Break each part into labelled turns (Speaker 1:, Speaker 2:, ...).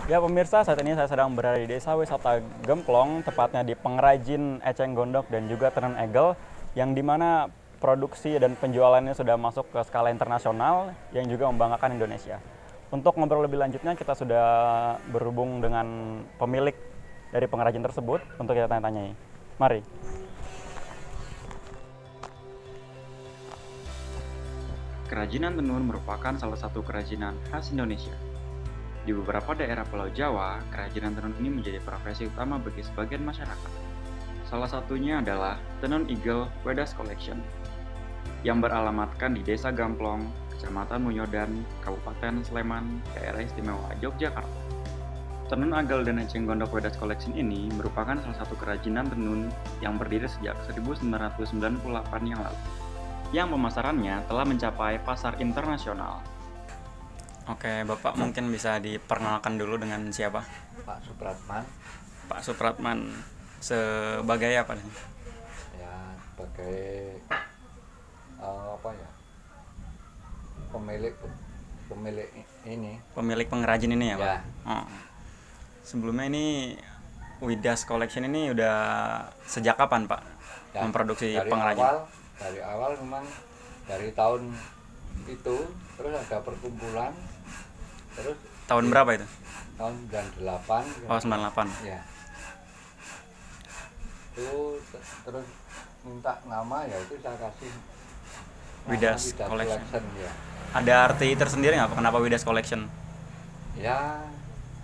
Speaker 1: Ya pemirsa, saat ini saya sedang berada di Desa Wisata Gemplong, tepatnya di pengrajin eceng gondok dan juga tenun egel, yang dimana produksi dan penjualannya sudah masuk ke skala internasional yang juga membanggakan Indonesia. Untuk ngobrol lebih lanjutnya, kita sudah berhubung dengan pemilik dari pengrajin tersebut untuk kita tanya-tanyai. Mari.
Speaker 2: Kerajinan tenun merupakan salah satu kerajinan khas Indonesia. Di beberapa daerah Pulau Jawa, kerajinan tenun ini menjadi profesi utama bagi sebagian masyarakat. Salah satunya adalah Tenun Eagle Wedas Collection, yang beralamatkan di Desa Gamplong, Kecamatan Munyodan, Kabupaten Sleman, Daerah Istimewa Yogyakarta. Tenun Agel dan Eceng Gondok Wedas Collection ini merupakan salah satu kerajinan tenun yang berdiri sejak 1998 yang lalu, yang pemasarannya telah mencapai pasar internasional. Oke, Bapak mungkin bisa diperkenalkan dulu dengan siapa?
Speaker 3: Pak Supratman.
Speaker 2: Pak Supratman sebagai apa nih?
Speaker 3: Ya, sebagai apa ya, pemilik ini.
Speaker 2: Pemilik pengrajin ini ya, Pak?
Speaker 3: Ya.
Speaker 2: Oh. Sebelumnya ini Wedas Collection ini udah sejak kapan, Pak,
Speaker 3: Ya,
Speaker 2: memproduksi pengrajin?
Speaker 3: Dari awal memang dari tahun itu terus ada perkumpulan, terus
Speaker 2: Tahun berapa itu?
Speaker 3: tahun 98.
Speaker 2: Oh, 98.
Speaker 3: Ya. Itu terus minta nama, ya itu saya kasih nama
Speaker 2: Wedas Collection.
Speaker 3: ya.
Speaker 2: Ada arti tersendiri nggak kenapa Wedas Collection?
Speaker 3: Ya,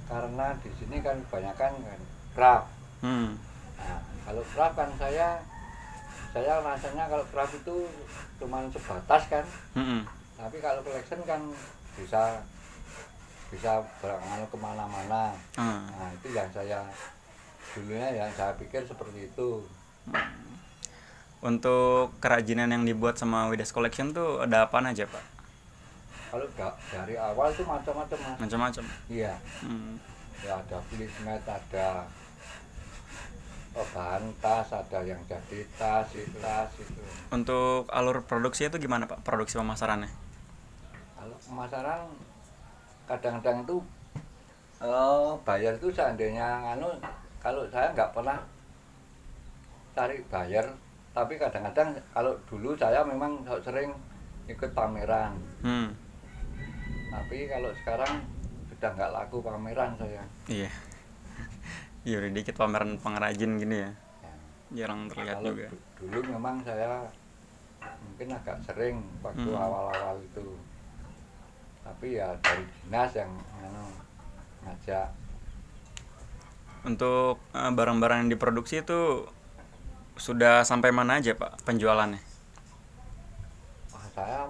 Speaker 3: karena di sini kan kebanyakan kan craft. Nah, kalau craft kan saya rasanya kalau craft itu cuma sebatas kan. Tapi kalau collection kan bisa berangkat kemana-mana. Nah, itu yang saya dulunya yang saya pikir seperti itu.
Speaker 2: Untuk kerajinan yang dibuat sama Wedas Collection tuh ada apa aja, Pak?
Speaker 3: Kalau dari awal tuh macam-macam, Mas.
Speaker 2: Macam-macam.
Speaker 3: Iya. Ya ada flismet, ada bahan tas, ada yang jadi tas itu.
Speaker 2: Untuk alur produksi itu gimana, Pak? Produksi pemasarannya?
Speaker 3: Kalau pemasaran kadang-kadang itu bayar itu seandainya kalau saya nggak pernah cari bayar, tapi kadang-kadang kalau dulu saya memang sering ikut pameran. Tapi kalau sekarang sudah nggak laku pameran saya.
Speaker 2: Iya. Iya, udah dikit pameran pengrajin gini ya. Jarang terlihat
Speaker 3: Kalau
Speaker 2: juga.
Speaker 3: Dulu memang saya mungkin agak sering waktu awal-awal itu. Tapi ya dari dinas yang ngajak.
Speaker 2: Untuk barang-barang yang diproduksi itu sudah sampai mana aja, Pak, penjualannya?
Speaker 3: Wah, saya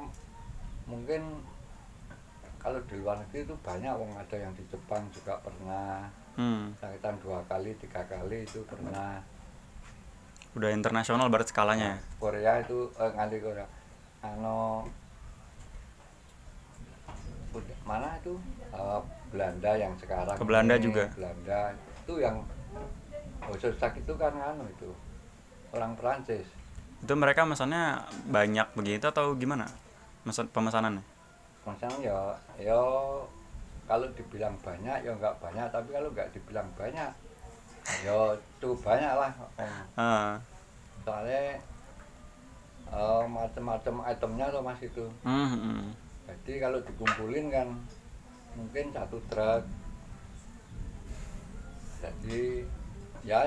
Speaker 3: mungkin kalau di luar negeri itu banyak, ada yang di Jepang juga pernah. Sakitan 2 kali 3 kali itu pernah.
Speaker 2: Udah internasional berarti skalanya.
Speaker 3: Korea itu nganti Korea. Mana itu Belanda yang sekarang.
Speaker 2: Ke Belanda
Speaker 3: ini,
Speaker 2: juga.
Speaker 3: Belanda itu yang Hososak itu kan itu orang Perancis.
Speaker 2: Itu mereka mesannya banyak begitu atau gimana? Pemesanannya?
Speaker 3: Pemesanan ya kalau dibilang banyak ya nggak banyak, tapi kalau nggak dibilang banyak ya itu banyak lah. Soalnya macam-macam itemnya loh, Mas, itu. Jadi kalau dikumpulin kan mungkin 1 truk. Jadi ya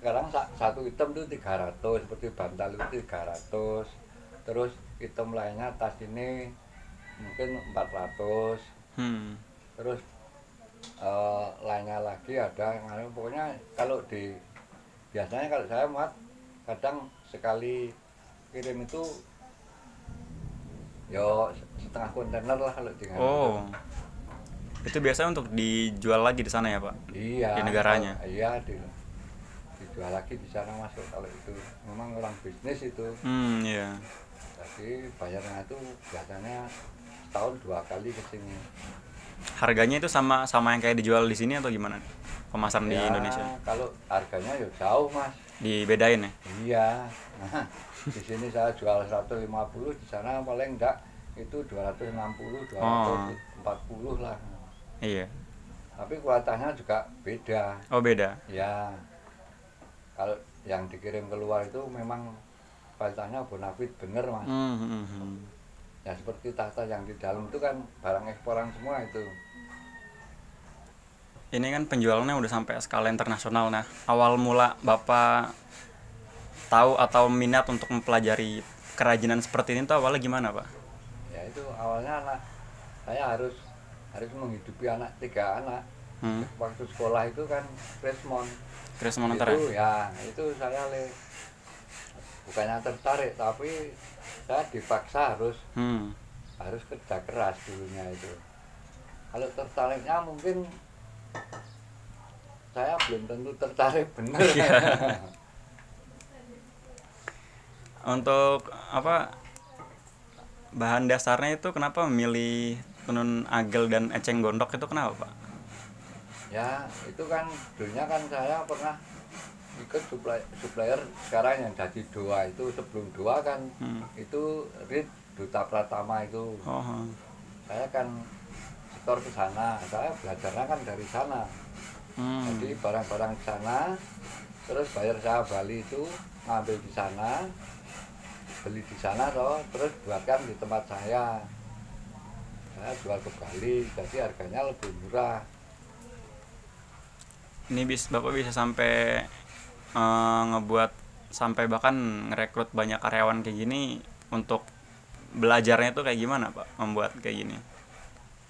Speaker 3: sekarang satu item itu 300, seperti bantal itu 300. Terus item lainnya tas ini mungkin 400. Terus lainnya lagi ada, pokoknya kalau biasanya kalau saya muat kadang sekali kirim itu ya setengah kontainer lah kalau dengan.
Speaker 2: Oh. Itu biasanya untuk dijual lagi di sana ya, Pak?
Speaker 3: Iya.
Speaker 2: Di negaranya.
Speaker 3: Iya, dijual lagi di sana, Mas. Kalau itu memang orang bisnis itu.
Speaker 2: Iya.
Speaker 3: Jadi bayarnya itu biasanya setahun 2 kali ke sini.
Speaker 2: Harganya itu sama yang kayak dijual di sini atau gimana? Pemasaran di Indonesia?
Speaker 3: Kalau harganya ya jauh, Mas.
Speaker 2: Dibedain ya?
Speaker 3: Iya. Nah, di sini saya jual 150, di sana paling enggak itu 260, 240 lah.
Speaker 2: Iya.
Speaker 3: tapi kualitasnya juga beda.
Speaker 1: Oh beda.
Speaker 3: Ya, kalau yang dikirim keluar itu memang kualitasnya bonafit bener mas. Ya seperti tas-tas yang di dalam itu kan barang eksporan semua itu.
Speaker 1: Ini kan penjualannya udah sampai skala internasional. Nah, awal mula Bapak tahu atau minat untuk mempelajari kerajinan seperti ini tuh awalnya gimana, Pak?
Speaker 3: Ya itu awalnya saya harus menghidupi 3 anak. Waktu sekolah itu kan Krismon
Speaker 1: antara.
Speaker 3: Itu ya, itu saya bukannya tertarik, tapi saya dipaksa harus kerja keras dulunya itu. Kalau tertariknya mungkin saya belum tentu tertarik bener.
Speaker 1: Untuk apa bahan dasarnya itu kenapa memilih tenun agel dan eceng gondok itu kenapa, Pak?
Speaker 3: Ya itu kan dulunya kan saya pernah ikut supplier sekarang yang jadi Doa itu. Sebelum Doa kan itu Rit Duta Pratama itu. Saya kan setor ke sana, saya belajarnya kan dari sana. Jadi barang-barang di sana, terus bayar saya Bali itu ngambil di sana, beli di sana toh, terus buatkan di tempat saya jual ke Bali, jadi harganya lebih murah.
Speaker 1: Ini Bapak bisa sampai ngebuat sampai bahkan ngerekrut banyak karyawan kayak gini. Untuk belajarnya itu kayak gimana, Pak, membuat kayak gini?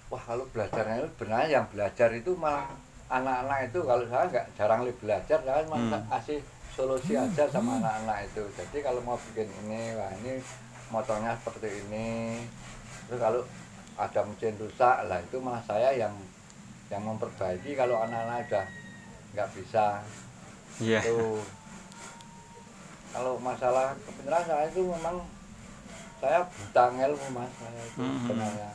Speaker 3: Wah, kalau belajarnya itu benar yang belajar itu malah anak-anak itu. Kalau saya jarang belajar, saya malah kasih solusi aja sama anak-anak itu. Jadi kalau mau bikin ini, wah ini motongnya seperti ini. Terus kalau ada mesin rusak lah, itu malah saya yang memperbaiki kalau anak-anak udah nggak bisa. Itu kalau masalah kebenaran saya itu memang saya buta ilmu mas, saya itu sebenarnya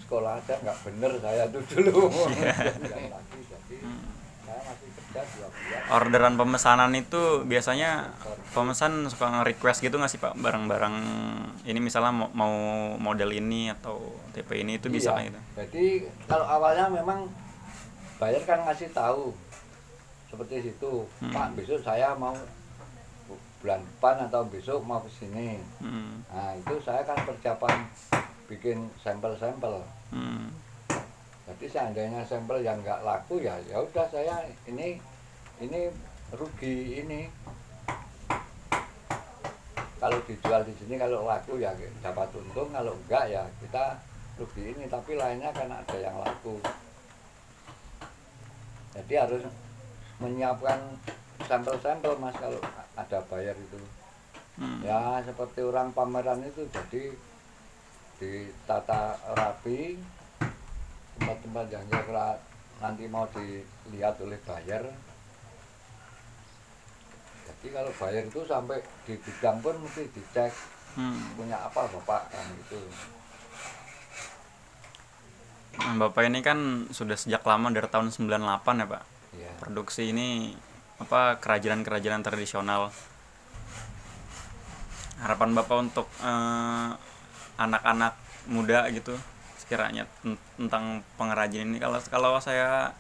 Speaker 3: sekolah aja nggak bener saya tuh dulu. Jadi saya masih kerja 2 bulan.
Speaker 1: Orderan pemesanan itu biasanya pemesan suka nge-request gitu nggak sih, Pak, barang-barang ini misalnya mau model ini atau tipe ini itu bisa gitu?
Speaker 3: Jadi kalau awalnya memang buyer kan ngasih tahu seperti itu, Pak besok saya mau bulan depan atau besok mau ke sini. Nah itu saya kan persiapan bikin sampel-sampel. Jadi seandainya sampel yang nggak laku ya udah saya ini rugi ini. Kalau dijual di sini kalau laku ya dapat untung, kalau enggak ya kita rugi ini. Tapi lainnya kan ada yang laku. Jadi harus menyiapkan sampel-sampel mas kalau ada bayar itu. Ya seperti orang pameran itu, jadi ditata rapi tempat-tempat yang nanti mau dilihat oleh buyer. Jadi kalau buyer itu sampai di gudang pun mesti dicek punya apa bapak kan gitu.
Speaker 1: Bapak ini kan sudah sejak lama dari tahun 98 ya Pak.
Speaker 3: Iya.
Speaker 1: Produksi ini apa kerajinan-kerajinan tradisional. Harapan Bapak untuk anak-anak muda gitu sekiranya tentang pengrajin ini, kalau saya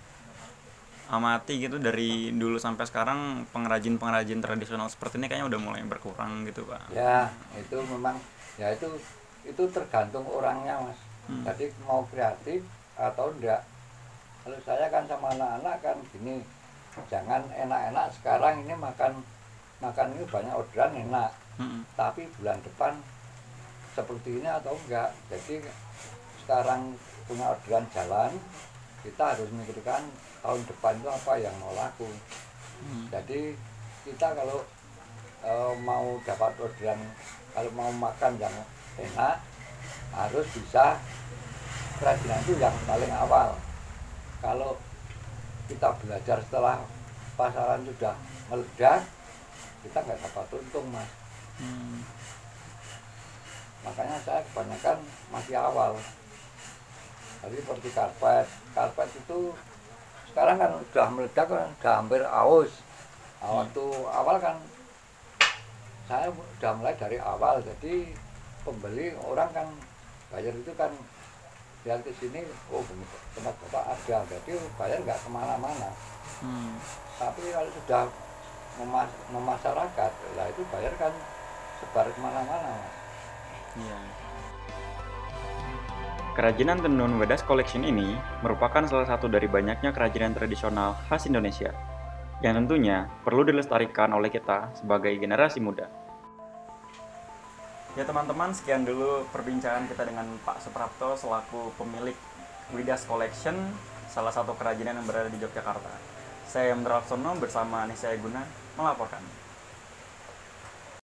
Speaker 1: amati gitu dari dulu sampai sekarang pengrajin tradisional seperti ini kayaknya udah mulai berkurang gitu Pak.
Speaker 3: Ya itu memang ya itu tergantung orangnya mas. Jadi mau kreatif atau enggak. Kalau saya kan sama anak-anak kan gini, jangan enak-enak sekarang ini makan ini banyak orderan enak, tapi bulan depan seperti ini atau enggak. Jadi sekarang punya orderan jalan, kita harus memikirkan tahun depan itu apa yang mau laku. Jadi kita kalau mau dapat orderan, kalau mau makan yang enak harus bisa kerajinan itu yang paling awal. Kalau kita belajar setelah pasaran sudah meledak, kita nggak dapat untung mas. Makanya saya kebanyakan masih awal. Jadi seperti karpet itu sekarang kan sudah meledak, kan sudah hampir aus. Waktu awal kan saya sudah mulai dari awal, jadi pembeli orang kan bayar itu kan lihat ke sini, oh tempat bapak ada, jadi bayar nggak kemana-mana. Tapi kalau sudah memasyarakat, lah itu bayar kan sebar kemana-mana, Mas.
Speaker 1: Iya.
Speaker 2: Kerajinan tenun Wedas Collection ini merupakan salah satu dari banyaknya kerajinan tradisional khas Indonesia yang tentunya perlu dilestarikan oleh kita sebagai generasi muda.
Speaker 1: Ya teman-teman, sekian dulu perbincangan kita dengan Pak Suprapto selaku pemilik Wedas Collection, salah satu kerajinan yang berada di Yogyakarta. Saya Yamdra Laksono bersama Anissa Eguna melaporkan.